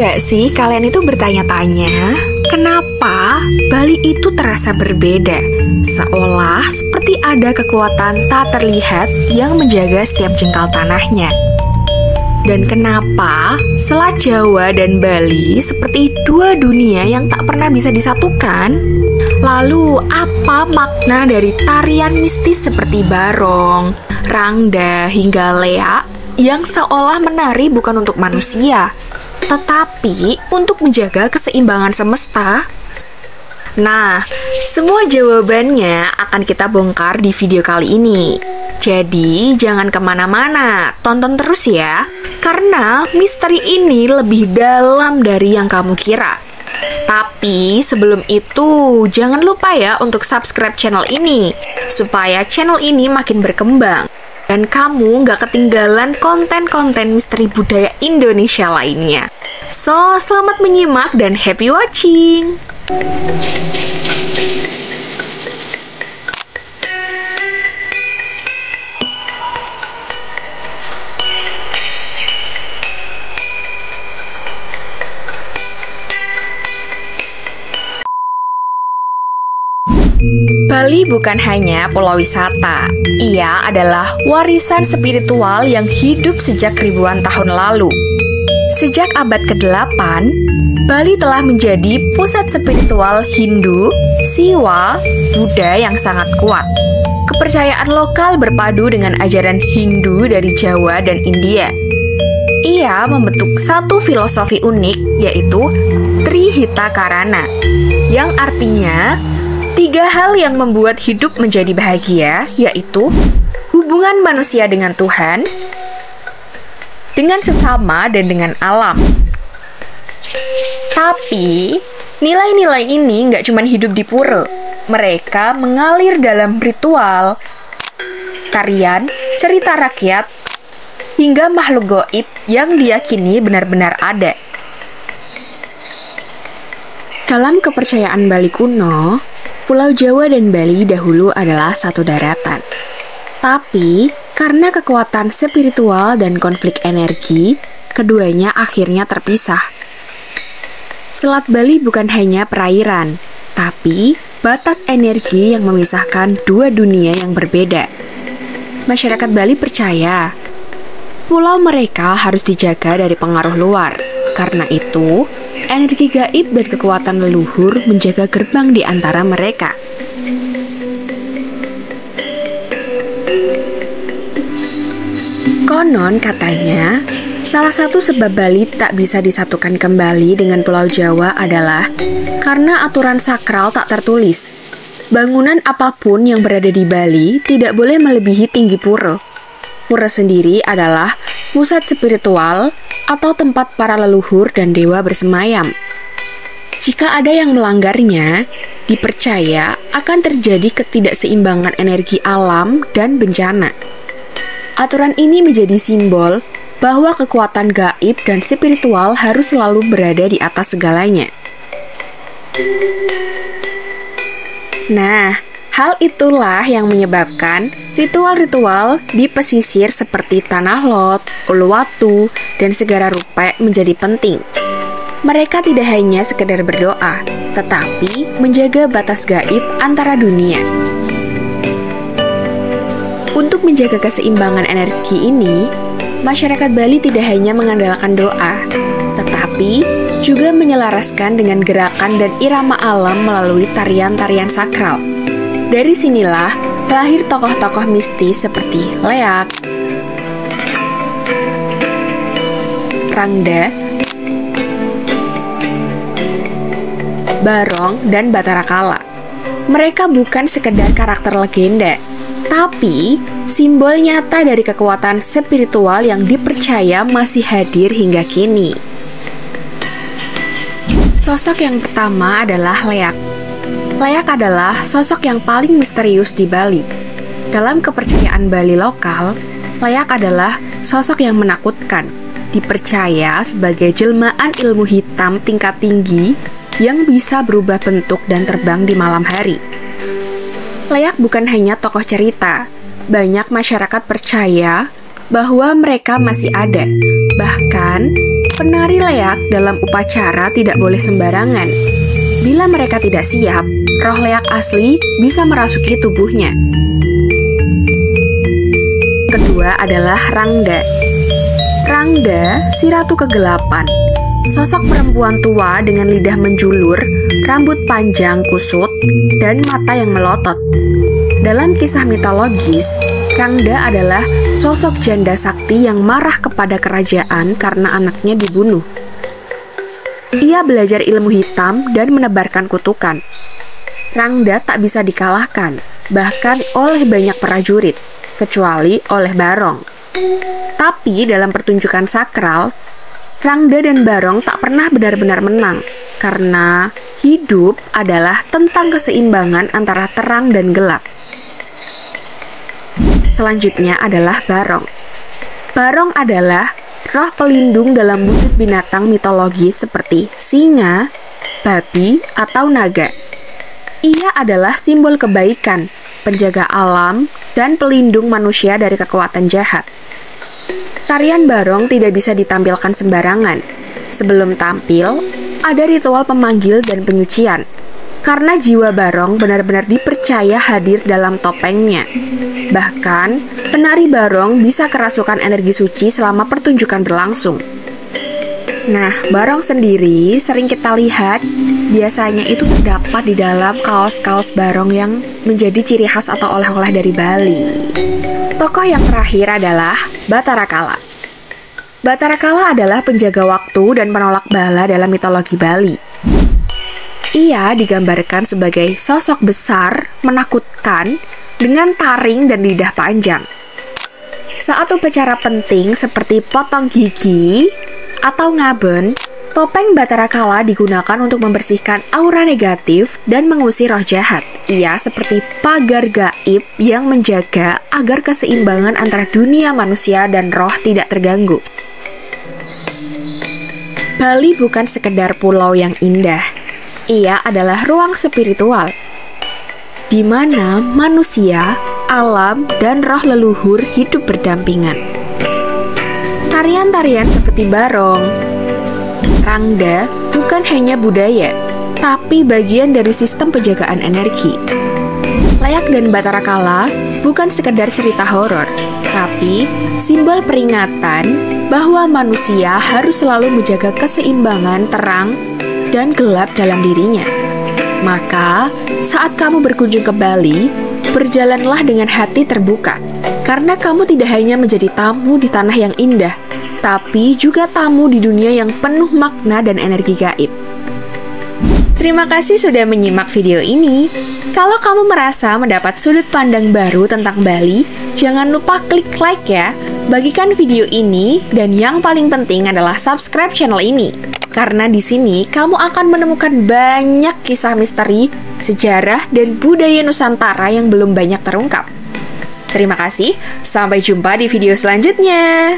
nggak sih kalian itu bertanya-tanya, kenapa Bali itu terasa berbeda? Seolah seperti ada kekuatan tak terlihat yang menjaga setiap jengkal tanahnya. Dan kenapa Selat Jawa dan Bali seperti dua dunia yang tak pernah bisa disatukan? Lalu apa makna dari tarian mistis seperti barong, rangda, hingga leak yang seolah menari bukan untuk manusia, tetapi untuk menjaga keseimbangan semesta? Nah, semua jawabannya akan kita bongkar di video kali ini. Jadi, jangan kemana-mana, tonton terus ya, karena misteri ini lebih dalam dari yang kamu kira. Tapi sebelum itu, jangan lupa ya untuk subscribe channel ini, supaya channel ini makin berkembang, dan kamu nggak ketinggalan konten-konten misteri budaya Indonesia lainnya. So, selamat menyimak dan happy watching! Bali bukan hanya pulau wisata, ia adalah warisan spiritual yang hidup sejak ribuan tahun lalu. Sejak abad ke-8, Bali telah menjadi pusat spiritual Hindu, Siwa, Buddha yang sangat kuat. Kepercayaan lokal berpadu dengan ajaran Hindu dari Jawa dan India. Ia membentuk satu filosofi unik, yaitu Trihita Karana, yang artinya 3 hal yang membuat hidup menjadi bahagia, yaitu hubungan manusia dengan Tuhan, dengan sesama, dan dengan alam. Tapi, nilai-nilai ini nggak cuma hidup di pura. Mereka mengalir dalam ritual, tarian, cerita rakyat, hingga makhluk gaib yang diyakini benar-benar ada. Dalam kepercayaan Bali kuno, Pulau Jawa dan Bali dahulu adalah satu daratan. Tapi, karena kekuatan spiritual dan konflik energi, keduanya akhirnya terpisah. Selat Bali bukan hanya perairan, tapi batas energi yang memisahkan dua dunia yang berbeda. Masyarakat Bali percaya, pulau mereka harus dijaga dari pengaruh luar. Karena itu, energi gaib dan kekuatan leluhur menjaga gerbang di antara mereka. Konon katanya, salah satu sebab Bali tak bisa disatukan kembali dengan Pulau Jawa adalah karena aturan sakral tak tertulis. Bangunan apapun yang berada di Bali tidak boleh melebihi tinggi pura. Pura sendiri adalah pusat spiritual atau tempat para leluhur dan dewa bersemayam. Jika ada yang melanggarnya, dipercaya akan terjadi ketidakseimbangan energi alam dan bencana. Aturan ini menjadi simbol bahwa kekuatan gaib dan spiritual harus selalu berada di atas segalanya. Nah, hal itulah yang menyebabkan ritual-ritual di pesisir seperti Tanah Lot, Uluwatu, dan Segara Rupa menjadi penting. Mereka tidak hanya sekedar berdoa, tetapi menjaga batas gaib antara dunia. Untuk menjaga keseimbangan energi ini, masyarakat Bali tidak hanya mengandalkan doa, tetapi juga menyelaraskan dengan gerakan dan irama alam melalui tarian-tarian sakral. Dari sinilah lahir tokoh-tokoh mistis seperti Leak, Rangda, Barong, dan Batara Kala. Mereka bukan sekedar karakter legenda, tapi simbol nyata dari kekuatan spiritual yang dipercaya masih hadir hingga kini. Sosok yang pertama adalah Leak. Leak adalah sosok yang paling misterius di Bali. Dalam kepercayaan Bali lokal, Leak adalah sosok yang menakutkan, dipercaya sebagai jelmaan ilmu hitam tingkat tinggi yang bisa berubah bentuk dan terbang di malam hari. Leak bukan hanya tokoh cerita, banyak masyarakat percaya bahwa mereka masih ada. Bahkan, Penari leak dalam upacara tidak boleh sembarangan. Bila mereka tidak siap, roh leak asli bisa merasuki tubuhnya. Kedua adalah Rangda. Rangda, si ratu kegelapan. Sosok perempuan tua dengan lidah menjulur, rambut panjang kusut, dan mata yang melotot. Dalam kisah mitologis, Rangda adalah sosok janda sakti yang marah kepada kerajaan karena anaknya dibunuh. Ia belajar ilmu hitam dan menebarkan kutukan. Rangda tak bisa dikalahkan, bahkan oleh banyak prajurit, kecuali oleh Barong. Tapi dalam pertunjukan sakral, Rangda dan Barong tak pernah benar-benar menang, karena hidup adalah tentang keseimbangan antara terang dan gelap. Selanjutnya adalah Barong. Barong adalah roh pelindung dalam wujud binatang mitologis seperti singa, babi, atau naga. Ia adalah simbol kebaikan, penjaga alam, dan pelindung manusia dari kekuatan jahat. Tarian Barong tidak bisa ditampilkan sembarangan. Sebelum tampil, ada ritual pemanggil dan penyucian, karena jiwa Barong benar-benar dipercaya hadir dalam topengnya. Bahkan, penari Barong bisa kerasukan energi suci selama pertunjukan berlangsung. Nah, Barong sendiri sering kita lihat biasanya itu terdapat di dalam kaos-kaos Barong yang menjadi ciri khas atau oleh-oleh dari Bali. Tokoh yang terakhir adalah Batara Kala. Batara Kala adalah penjaga waktu dan penolak bala dalam mitologi Bali. Ia digambarkan sebagai sosok besar, menakutkan, dengan taring dan lidah panjang. Saat upacara penting seperti potong gigi atau ngaben, topeng Batara Kala digunakan untuk membersihkan aura negatif dan mengusir roh jahat. Ia seperti pagar gaib yang menjaga agar keseimbangan antara dunia manusia dan roh tidak terganggu. Bali bukan sekedar pulau yang indah. Ia adalah ruang spiritual, di mana manusia, alam, dan roh leluhur hidup berdampingan. Tarian-tarian seperti Barong, Rangda bukan hanya budaya, tapi bagian dari sistem penjagaan energi. Leak dan Batara Kala bukan sekedar cerita horor, tapi simbol peringatan bahwa manusia harus selalu menjaga keseimbangan terang dan gelap dalam dirinya. Maka, saat kamu berkunjung ke Bali, berjalanlah dengan hati terbuka, karena kamu tidak hanya menjadi tamu di tanah yang indah, tapi juga tamu di dunia yang penuh makna dan energi gaib. Terima kasih sudah menyimak video ini. Kalau kamu merasa mendapat sudut pandang baru tentang Bali, jangan lupa klik like ya, bagikan video ini, dan yang paling penting adalah subscribe channel ini. Karena di sini kamu akan menemukan banyak kisah misteri, sejarah, dan budaya Nusantara yang belum banyak terungkap. Terima kasih, sampai jumpa di video selanjutnya.